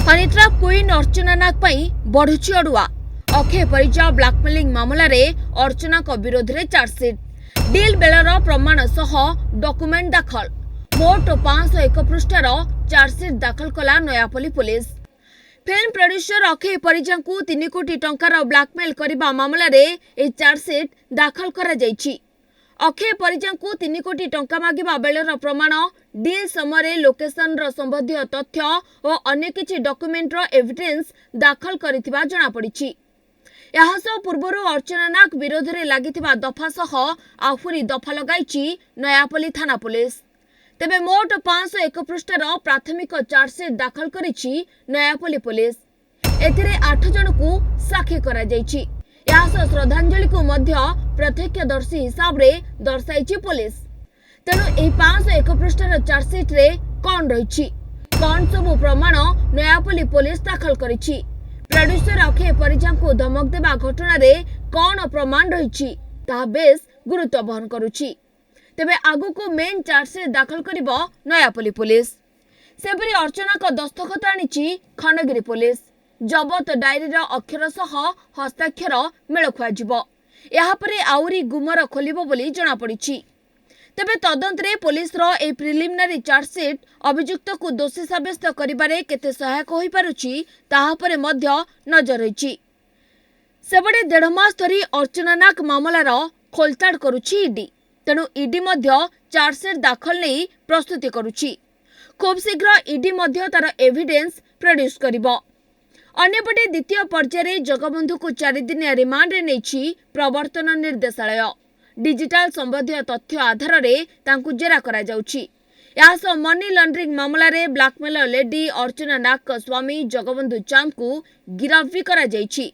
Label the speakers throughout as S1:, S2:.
S1: अनित्रा queen अर्चना नाग बढ़ुची अड़ुआ। Akshay Parija blackmailing मामला रे अर्चना को विरोध में चार्जसीट डील बेलर प्रमाण सह डॉक्यूमेंट दाखल। मोट 501 पृष्ठार चार्जसीट दाखल कला Nayapalli police. Film producer Akshay Parija को 3 कोटी टंकार ब्लैकमेल करने मामला रे ए चार्जसीट दाखल करा जायछि। अक्षय परिजा को 3 कोटी टंका मागिबा बेलर प्रमाण, डील समय लोकेशन संबंधी तथ्य और अन्य किछि डॉक्यूमेंट एविडेंस दाखल करिथिबा जणा पड़िछि। यासह पूर्वरु अर्चना नाग विरोध में लागिथिबा दफा सह आहुरी दफा लगाइछि नयापल्ली थाना पुलिस। तेबे मोट 501 पृष्ठार प्राथमिक चार्जसीट दाखल करिछि नयापल्ली पुलिस। एथिरे 8 जन को साक्षी करा जायछि। यासह श्रद्धांजलि को मध्य प्रत्यक्षदर्शी हिसाब रे दर्शाइछि पुलिस। तेणु एही 501 पृष्ठार चार्जसीट रे कौन रहिछि, कौन सबु प्रमाण नयापल्ली पुलिस दाखल करिछि, प्रोड्यूसर अक्षय परिजा को धमक देवा घटना रे कौन प्रमाण रहिछि ताहा बेस गुरुत्व बहन करुछि। तेबे आगु को मेन चार्जसीट दाखल करिबो नयापल्ली पुलिस। सेपरि अर्चना को दस्तखत आनिछि खंडगिरी पुलिस। जबत डायरी अक्षर सह हस्ताक्षर मेल खुआजिबो। या परे आउरी गुमर खोलिबो बोली जणा पड़िछि। तेबे तदंतरे पुलिस रो ए प्रिलिमिनारी चार्जसीट अभियुक्त को दोषी साब्यस्त करिबारे केते सहायक होई पारुछि ताहा परे मध्य नजर रहिछि। सेबडे 1.5 मास धरी अर्चना नाग मामलार खोलताड़ करुछि ईडी। तेणु ईडी मध्य चार्जसीट दाखल नै प्रस्तुति करुछि। खूब शीघ्र ईडी मध्य तार एविडेंस प्रोड्यूस करिबो। अन्यपटे द्वितीय पर्यायर जगबंधु को 4 दिन रिमांड रे नेछि प्रवर्तन निर्देशालय। डिजिटल संबंधी तथ्य आधार रे तांकु जेरा करा जाउछि। यासह मनी लॉन्ड्रिंग मामला रे ब्लैकमेलर लेडी अर्चना नाग का स्वामी जगबंधु चांद को गिरफ्त भी करा जाइछि।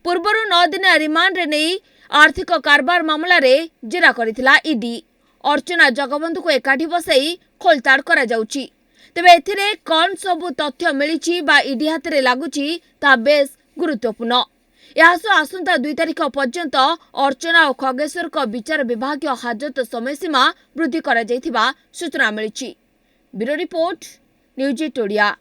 S1: पूर्वरु 9 दिन रिमांड रे नै आर्थिक कारबार मामला रे जेरा करिथिला ईडी। अर्चना जगबंधु को एकाठी बसाई खोलताड़ करा जाउछि। तेबे एथिरे कौन सबु तथ्य मिलिछि बा ईडी हाथ रे लागुछि ता बेस गुरुत्वपूर्ण। यासह आसंता 2 तारिख पर्यंत अर्चना और खगेश्वर को विचार विभाग हाजत समय सीमा वृद्धि करा जायथिबा सूचना मिलिछि। Bureau report, news 8 Odia.